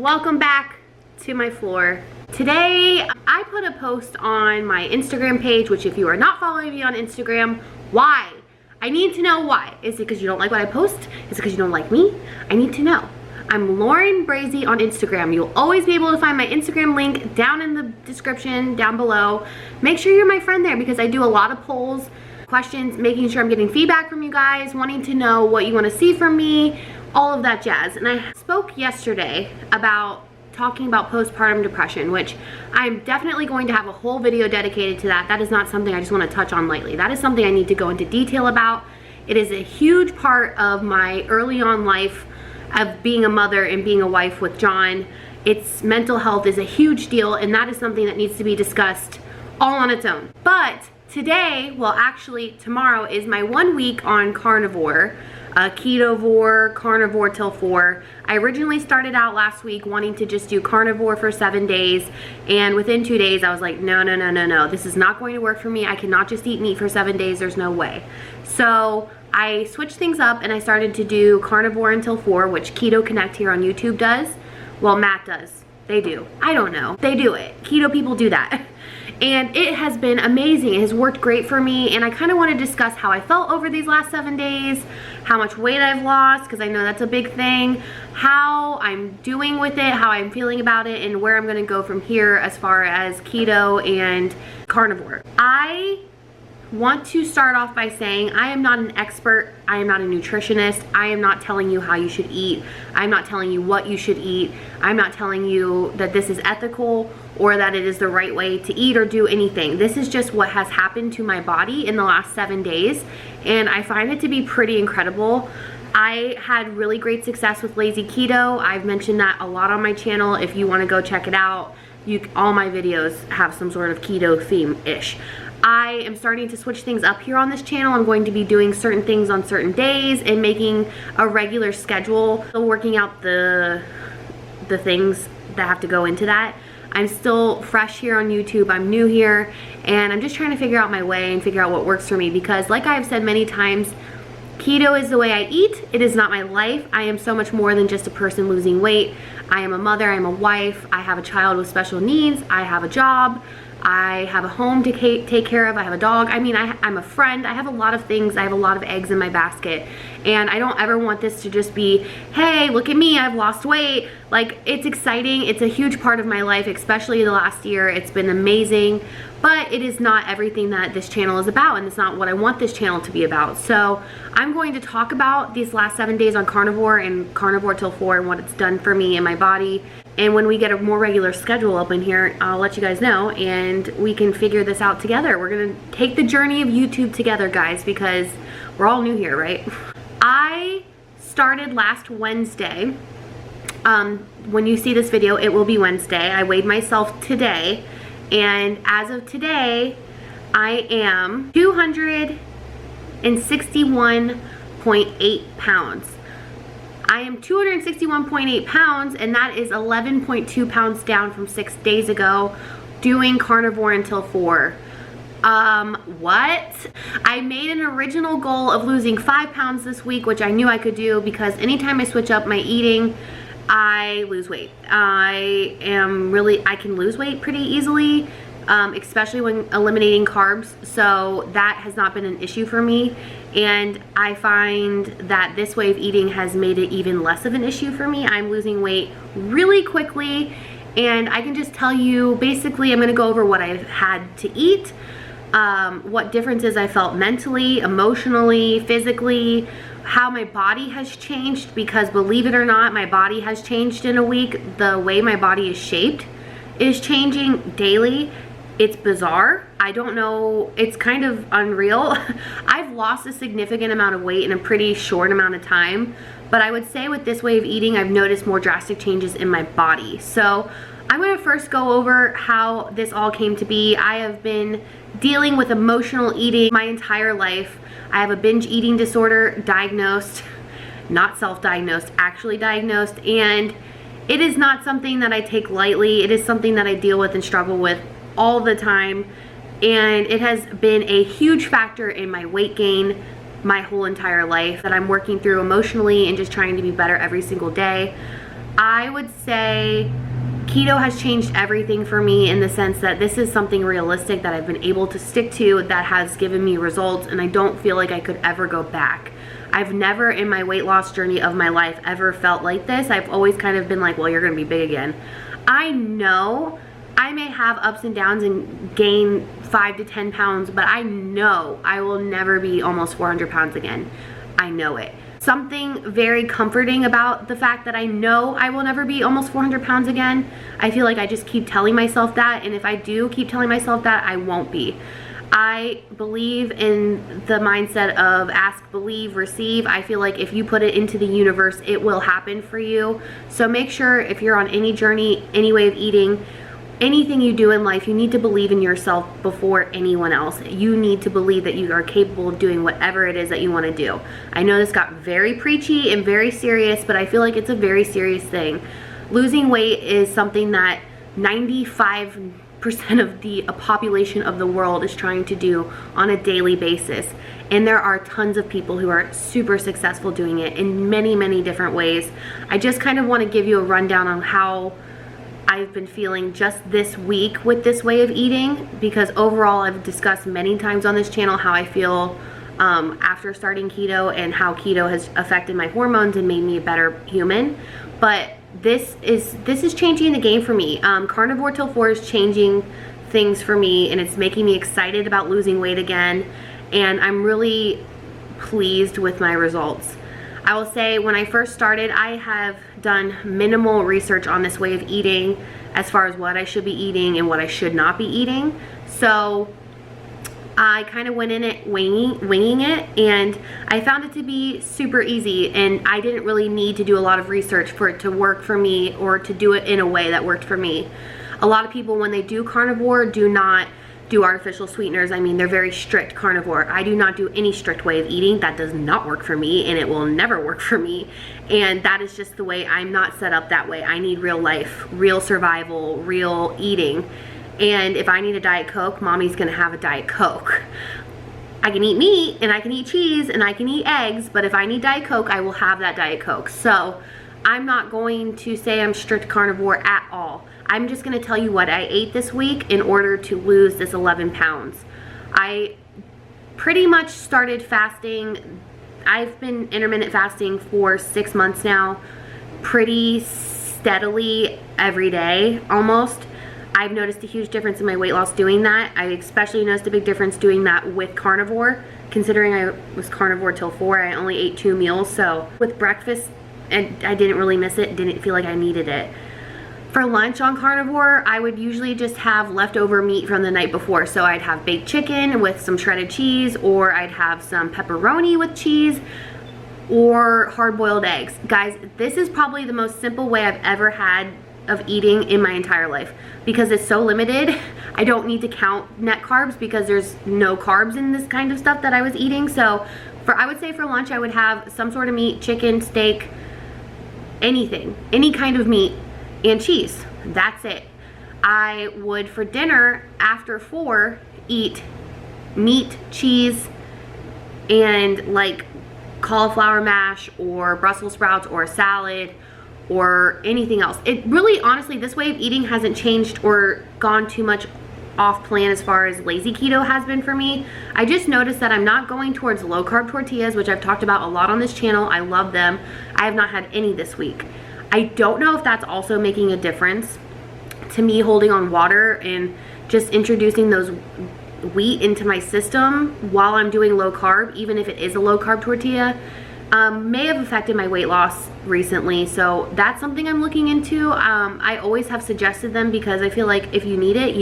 welcome back to my floor. Today I put a post on my Instagram page, which if you are not following me on Instagram, why? I need to know why. Is it because you don't like what I post? Is it because you don't like me? I need to know. I'm Lauren Brazy on Instagram. You'll always be able to find my Instagram link down in the description down below. Make sure you're my friend there because I do a lot of polls, questions, making sure I'm getting feedback from you guys, wanting to know what you want to see from me, all of that jazz. And I spoke yesterday about talking about postpartum depression, which I'm definitely going to have a whole video dedicated to that. That is not something I just want to touch on lightly. That is something I need to go into detail about. It is a huge part of my early on life of being a mother and being a wife with John. Its mental health is a huge deal, and that is something that needs to be discussed all on its own. But today, well actually tomorrow, is my 1 week on Carnivore. Ketovore, Carnivore till 4. I originally started out last week wanting to just do Carnivore for 7 days, and within 2 days I was like, no, this is not going to work for me. I cannot just eat meat for 7 days, there's no way. So I switched things up and I started to do Carnivore until 4, which Keto Connect here on YouTube does. Well, Matt does. They do. I don't know. They do it. Keto people do that. And it has been amazing. It has worked great for me, and I kind of want to discuss how I felt over these last 7 days, how much weight I've lost, because I know that's a big thing, how I'm doing with it, how I'm feeling about it, and where I'm going to go from here as far as keto and carnivore. I want to start off by saying I am not an expert. I am not a nutritionist. I am not telling you how you should eat. I'm not telling you what you should eat. I'm not telling you that this is ethical or that it is the right way to eat or do anything. This is just what has happened to my body in the last 7 days, and I find it to be pretty incredible. I had really great success with Lazy Keto. I've mentioned that a lot on my channel. If you want to go check it out, all my videos have some sort of keto theme-ish. I am starting to switch things up here on this channel. I'm going to be doing certain things on certain days and making a regular schedule. Still working out the things that have to go into that. I'm still fresh here on YouTube. I'm new here, and I'm just trying to figure out my way and figure out what works for me, because like I've said many times, keto is the way I eat. It is not my life. I am so much more than just a person losing weight. I am a mother, I am a wife, I have a child with special needs, I have a job, I have a home to take care of, I have a dog. I mean, I'm a friend. I have a lot of things. I have a lot of eggs in my basket. And I don't ever want this to just be, hey, look at me, I've lost weight. Like, it's exciting. It's a huge part of my life, especially the last year. It's been amazing. But it is not everything that this channel is about, and it's not what I want this channel to be about. So I'm going to talk about these last 7 days on Carnivore and Carnivore till 4 and what it's done for me and my body. And when we get a more regular schedule up in here, I'll let you guys know, and we can figure this out together. We're gonna take the journey of YouTube together, guys, because we're all new here, right? I started last Wednesday. When you see this video, it will be Wednesday. I weighed myself today, and as of today, I am 261.8 pounds. I am 261.8 pounds, and that is 11.2 pounds down from 6 days ago, doing Carnivore until 4. What? I made an original goal of losing 5 pounds this week, which I knew I could do because anytime I switch up my eating, I lose weight. I can lose weight pretty easily, especially when eliminating carbs. So that has not been an issue for me. And I find that this way of eating has made it even less of an issue for me. I'm losing weight really quickly, and I can just tell you, basically, I'm gonna go over what I've had to eat, what differences I felt mentally, emotionally, physically, how my body has changed, because believe it or not, my body has changed in a week. The way my body is shaped is changing daily. It's bizarre. I don't know, it's kind of unreal. I've lost a significant amount of weight in a pretty short amount of time, but I would say with this way of eating, I've noticed more drastic changes in my body. So I'm gonna first go over how this all came to be. I have been dealing with emotional eating my entire life. I have a binge eating disorder diagnosed, not self-diagnosed, actually diagnosed, and it is not something that I take lightly. It is something that I deal with and struggle with all the time, and it has been a huge factor in my weight gain my whole entire life that I'm working through emotionally and just trying to be better every single day. I would say keto has changed everything for me in the sense that this is something realistic that I've been able to stick to, that has given me results, and I don't feel like I could ever go back. I've never in my weight loss journey of my life ever felt like this. I've always kind of been like, well, you're gonna be big again. I know I may have ups and downs and gain 5 to 10 pounds, but I know I will never be almost 400 pounds again. I know it. Something very comforting about the fact that I know I will never be almost 400 pounds again. I feel like I just keep telling myself that, and if I do keep telling myself that, I won't be. I believe in the mindset of ask, believe, receive. I feel like if you put it into the universe, it will happen for you. So make sure if you're on any journey, any way of eating, anything you do in life, you need to believe in yourself before anyone else. You need to believe that you are capable of doing whatever it is that you want to do. I know this got very preachy and very serious, but I feel like it's a very serious thing. Losing weight is something that 95% of the population of the world is trying to do on a daily basis. And there are tons of people who are super successful doing it in many, many different ways. I just kind of want to give you a rundown on how I've been feeling just this week with this way of eating, because overall I've discussed many times on this channel how I feel after starting keto and how keto has affected my hormones and made me a better human. But this is changing the game for me. Carnivore till 4 is changing things for me, and it's making me excited about losing weight again, and I'm really pleased with my results. I will say when I first started, I have done minimal research on this way of eating as far as what I should be eating and what I should not be eating. So I kind of went in it winging it, and I found it to be super easy, and I didn't really need to do a lot of research for it to work for me or to do it in a way that worked for me. A lot of people, when they do carnivore, do not do artificial sweeteners. I mean, they're very strict carnivore. I do not do any strict way of eating. That does not work for me, and it will never work for me. And that is just the way. I'm not set up that way. I need real life, real survival, real eating. And if I need a Diet Coke, mommy's gonna have a Diet Coke. I can eat meat, and I can eat cheese, and I can eat eggs, but if I need Diet Coke, I will have that Diet Coke. So I'm not going to say I'm strict carnivore at all. I'm just gonna tell you what I ate this week in order to lose this 11 pounds. I pretty much started fasting. I've been intermittent fasting for 6 months now, pretty steadily every day, almost. I've noticed a huge difference in my weight loss doing that. I especially noticed a big difference doing that with carnivore. Considering I was carnivore till 4, I only ate 2 meals, so with breakfast, and I didn't really miss it, didn't feel like I needed it. For lunch on carnivore, I would usually just have leftover meat from the night before. So I'd have baked chicken with some shredded cheese, or I'd have some pepperoni with cheese, or hard-boiled eggs. Guys, this is probably the most simple way I've ever had of eating in my entire life, because it's so limited. I don't need to count net carbs because there's no carbs in this kind of stuff that I was eating. So I would say for lunch, I would have some sort of meat, chicken, steak, anything, any kind of meat, and cheese. That's it. I would, for dinner after 4, eat meat, cheese, and like cauliflower mash or Brussels sprouts or a salad or anything else. It really, honestly, this way of eating hasn't changed or gone too much off plan as far as lazy keto has been for me. I just noticed that I'm not going towards low carb tortillas, which I've talked about a lot on this channel. I love them. I have not had any this week. I don't know if that's also making a difference to me holding on water and just introducing those wheat into my system while I'm doing low carb, even if it is a low carb tortilla, may have affected my weight loss recently. So that's something I'm looking into. I always have suggested them because I feel like if you need it,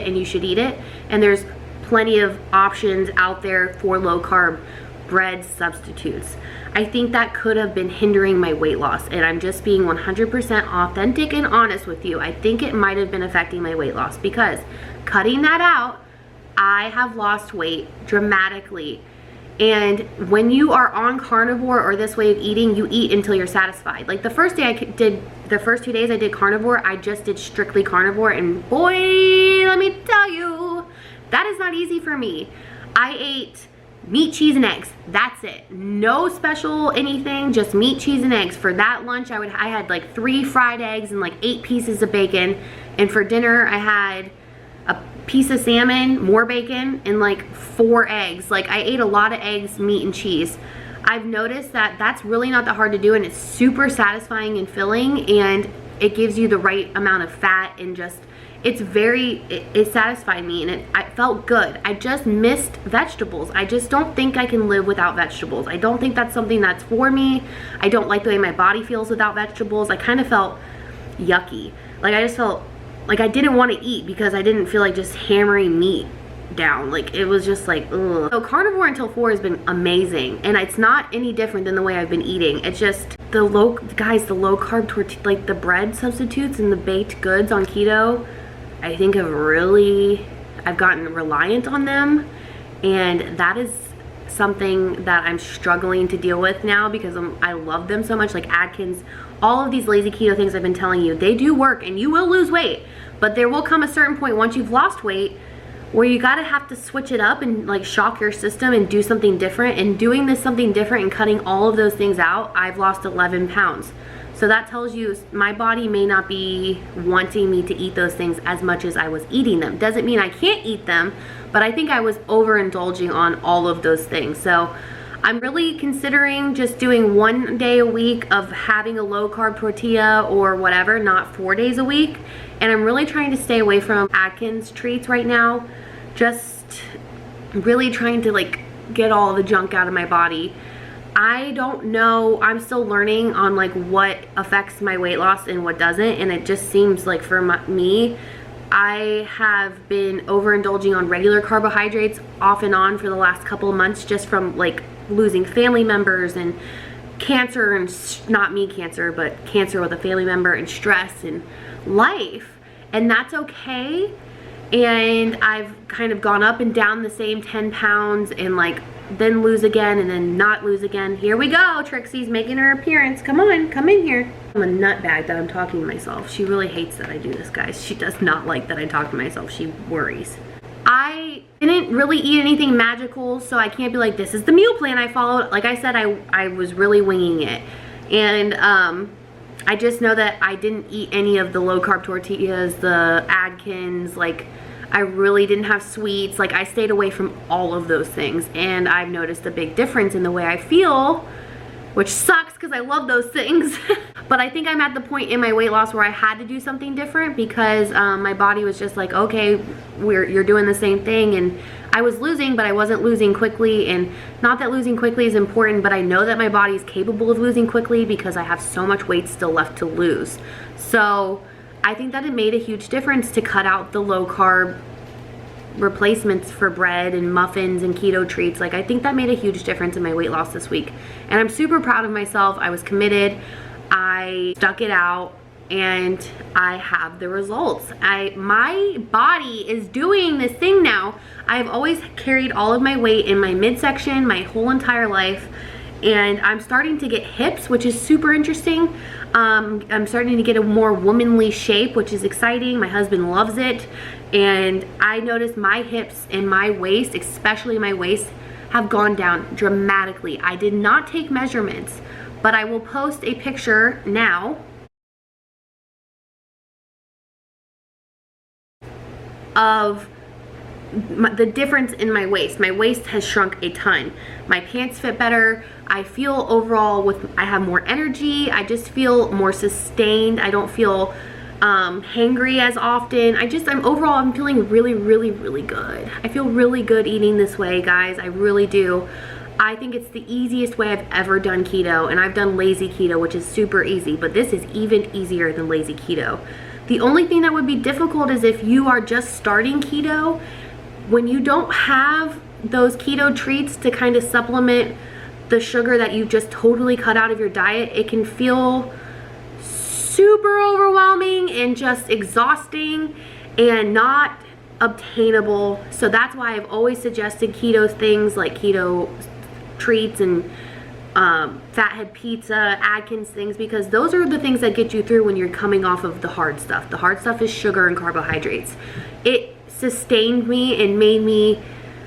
and you should eat it. And there's plenty of options out there for low carb bread substitutes. I think that could have been hindering my weight loss, and I'm just being 100% authentic and honest with you. I think it might have been affecting my weight loss, because cutting that out, I have lost weight dramatically. And when you are on carnivore or this way of eating, you eat until you're satisfied. Like the first 2 days I did carnivore, I just did strictly carnivore, and boy, let me tell you, that is not easy for me. I ate meat, cheese, and eggs. That's it. No special anything, just meat, cheese, and eggs. For that lunch, I had like 3 fried eggs and like 8 pieces of bacon. And for dinner, I had a piece of salmon, more bacon, and like 4 eggs. Like, I ate a lot of eggs, meat, and cheese. I've noticed that that's really not that hard to do, and it's super satisfying and filling, and it gives you the right amount of fat, and just, it satisfied me, and it felt good. I just missed vegetables. I just don't think I can live without vegetables. I don't think that's something that's for me. I don't like the way my body feels without vegetables. I kind of felt yucky. Like, I just felt like I didn't want to eat because I didn't feel like just hammering meat down. Like, it was just like, ugh. So Carnivore Until 4 has been amazing, and it's not any different than the way I've been eating. It's just the low carb tortilla, like the bread substitutes and the baked goods on keto, I think I've gotten reliant on them, and that is something that I'm struggling to deal with now because I love them so much. Like Atkins, all of these lazy keto things I've been telling you, they do work and you will lose weight, but there will come a certain point once you've lost weight where you have to switch it up and like shock your system and do something different. And doing this something different and cutting all of those things out, I've lost 11 pounds. So that tells you my body may not be wanting me to eat those things as much as I was eating them. Doesn't mean I can't eat them, but I think I was overindulging on all of those things. So I'm really considering just doing 1 day a week of having a low carb tortilla or whatever, not 4 days a week. And I'm really trying to stay away from Atkins treats right now. Just really trying to like get all the junk out of my body. I don't know, I'm still learning on like what affects my weight loss and what doesn't, and it just seems like for me, I have been overindulging on regular carbohydrates off and on for the last couple of months, just from like losing family members and cancer, and not me cancer, but cancer with a family member, and stress and life, and that's okay. And I've kind of gone up and down the same 10 pounds and like then lose again and then not lose again. Here we go, Trixie's making her appearance. Come on, come in here. I'm a nutbag that I'm talking to myself. She really hates that I do this, guys. She does not like that I talk to myself. She worries. I didn't really eat anything magical, so I can't be like, this is the meal plan I followed. Like I said, I was really winging it. And I just know that I didn't eat any of the low carb tortillas, the Atkins, like I really didn't have sweets. Like I stayed away from all of those things, and I've noticed a big difference in the way I feel, which sucks because I love those things. But I think I'm at the point in my weight loss where I had to do something different because my body was just like, okay, you're doing the same thing. And I was losing, but I wasn't losing quickly. And not that losing quickly is important, but I know that my body is capable of losing quickly because I have so much weight still left to lose. So I think that it made a huge difference to cut out the low carb replacements for bread and muffins and keto treats. Like I think that made a huge difference in my weight loss this week. And I'm super proud of myself. I was committed. I stuck it out, and I have the results. My body is doing this thing now. I've always carried all of my weight in my midsection my whole entire life, and I'm starting to get hips, which is super interesting. I'm starting to get a more womanly shape, which is exciting. My husband loves it, and I noticed my hips and my waist, especially my waist, have gone down dramatically. I did not take measurements, but I will post a picture now of the difference in my waist. My waist has shrunk a ton. My pants fit better. I feel overall I have more energy. I just feel more sustained. I don't feel hangry as often. I'm feeling really, really, really good. I feel really good eating this way, guys. I really do. I think it's the easiest way I've ever done keto, and I've done lazy keto, which is super easy, but this is even easier than lazy keto. The only thing that would be difficult is if you are just starting keto, when you don't have those keto treats to kind of supplement the sugar that you've just totally cut out of your diet, it can feel super overwhelming and just exhausting and not obtainable. So that's why I've always suggested keto things like keto treats and fathead pizza, Atkins things, because those are the things that get you through when you're coming off of the hard stuff. The hard stuff is sugar and carbohydrates. It sustained me and made me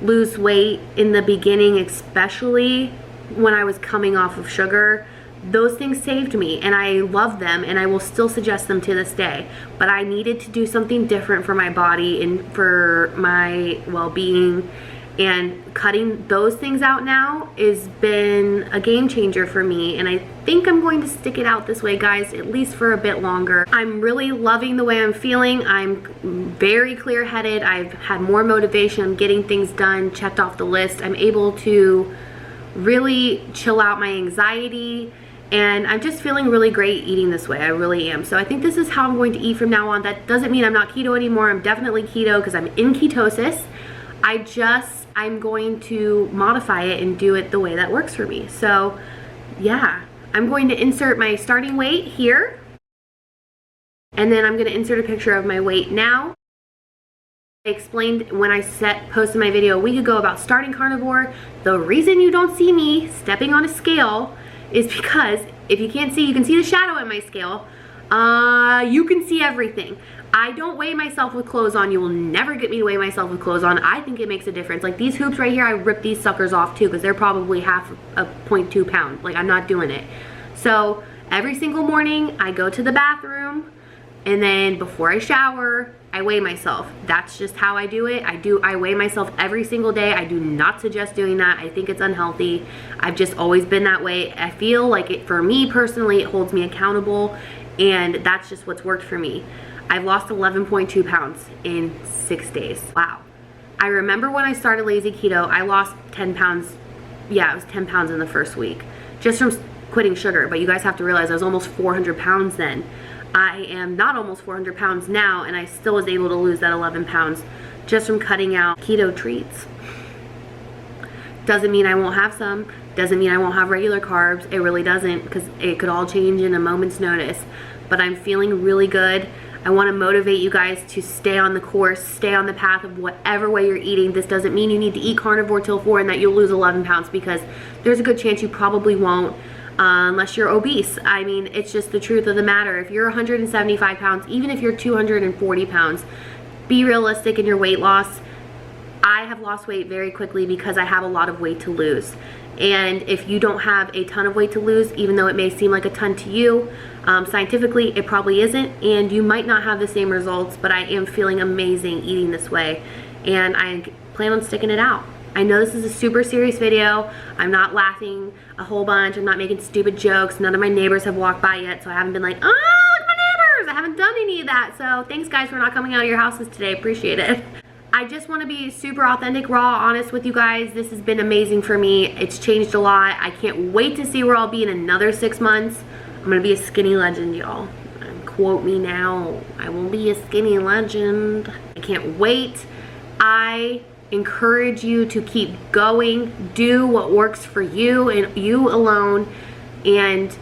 lose weight in the beginning, especially when I was coming off of sugar. Those things saved me, and I love them, and I will still suggest them to this day. But I needed to do something different for my body and for my well-being, and cutting those things out now has been a game changer for me, and I think I'm going to stick it out this way, guys, at least for a bit longer. I'm really loving the way I'm feeling. I'm very clear-headed. I've had more motivation. I'm getting things done, checked off the list. I'm able to really chill out my anxiety, and I'm just feeling really great eating this way. I really am. So I think this is how I'm going to eat from now on. That doesn't mean I'm not keto anymore. I'm definitely keto because I'm in ketosis. I'm going to modify it and do it the way that works for me. So yeah, I'm going to insert my starting weight here, and then I'm going to insert a picture of my weight now. I explained when I posted my video a week ago about starting carnivore. The reason you don't see me stepping on a scale is because if you can't see, you can see the shadow in my scale. You can see everything. I don't weigh myself with clothes on. You will never get me to weigh myself with clothes on. I think it makes a difference. Like these hoops right here, I rip these suckers off too because they're probably half a 0.2 pound. Like I'm not doing it. So every single morning I go to the bathroom, and then before I shower, I weigh myself. That's just how I do it. I weigh myself every single day. I do not suggest doing that. I think it's unhealthy. I've just always been that way. I feel like it, for me personally, it holds me accountable, and that's just what's worked for me. I've lost 11.2 pounds in 6 days. Wow. I remember when I started Lazy Keto, I lost 10 pounds. Yeah, it was 10 pounds in the first week just from quitting sugar. But you guys have to realize I was almost 400 pounds then. I am not almost 400 pounds now, and I still was able to lose that 11 pounds just from cutting out keto treats. Doesn't mean I won't have some. Doesn't mean I won't have regular carbs. It really doesn't, because it could all change in a moment's notice. But I'm feeling really good. I want to motivate you guys to stay on the course, stay on the path of whatever way you're eating. This doesn't mean you need to eat carnivore till 4 and that you'll lose 11 pounds, because there's a good chance you probably won't. Unless you're obese. I mean, it's just the truth of the matter. If you're 175 pounds, even if you're 240 pounds, be realistic in your weight loss. I have lost weight very quickly because I have a lot of weight to lose. And if you don't have a ton of weight to lose, even though it may seem like a ton to you, scientifically it probably isn't, and you might not have the same results, but I am feeling amazing eating this way, and I plan on sticking it out. I know this is a super serious video. I'm not laughing a whole bunch. I'm not making stupid jokes. None of my neighbors have walked by yet, so I haven't been like, oh, look at my neighbors. I haven't done any of that. So thanks, guys, for not coming out of your houses today. Appreciate it. I just want to be super authentic, raw, honest with you guys. This has been amazing for me. It's changed a lot. I can't wait to see where I'll be in another 6 months. I'm going to be a skinny legend, y'all. Quote me now. I will be a skinny legend. I can't wait. I encourage you to keep going. Do what works for you and you alone, and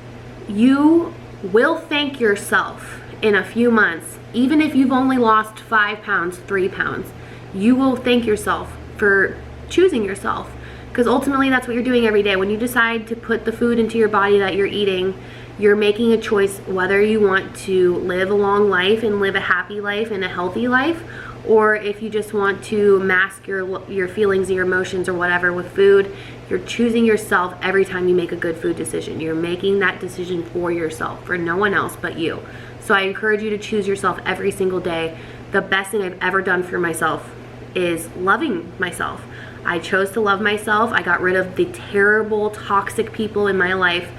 you will thank yourself in a few months. Even if you've only lost 5 pounds, 3 pounds, you will thank yourself for choosing yourself, because ultimately that's what you're doing every day. When you decide to put the food into your body that you're eating, you're making a choice whether you want to live a long life and live a happy life and a healthy life, or if you just want to mask your feelings and your emotions or whatever with food. You're choosing yourself every time you make a good food decision. You're making that decision for yourself, for no one else but you. So I encourage you to choose yourself every single day. The best thing I've ever done for myself is loving myself. I chose to love myself. I got rid of the terrible, toxic people in my life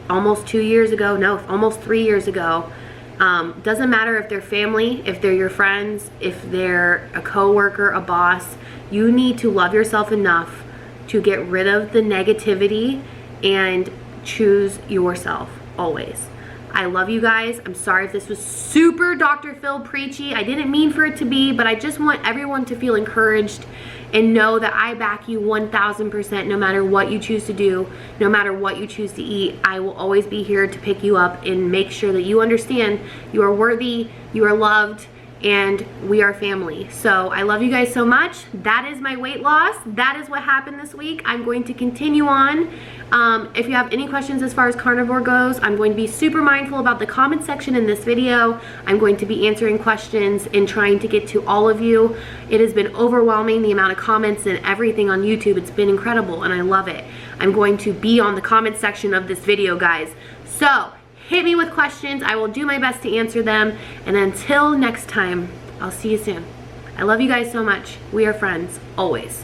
almost 2 years ago. No, almost 3 years ago. Doesn't matter if they're family, if they're your friends, if they're a coworker, a boss. You need to love yourself enough to get rid of the negativity and choose yourself always. I love you guys. I'm sorry if this was super Dr. Phil preachy. I didn't mean for it to be, but I just want everyone to feel encouraged and know that I back you 1000% no matter what you choose to do, no matter what you choose to eat. I will always be here to pick you up and make sure that you understand you are worthy, you are loved, and we are family. So I love you guys so much. That is my weight loss. That is what happened this week. I'm going to continue on. If you have any questions as far as carnivore goes, I'm going to be super mindful about the comment section in this video. I'm going to be answering questions and trying to get to all of you. It has been overwhelming, the amount of comments and everything on YouTube. It's been incredible and I love it. I'm going to be on the comment section of this video, guys. So hit me with questions. I will do my best to answer them. And until next time, I'll see you soon. I love you guys so much. We are friends, always.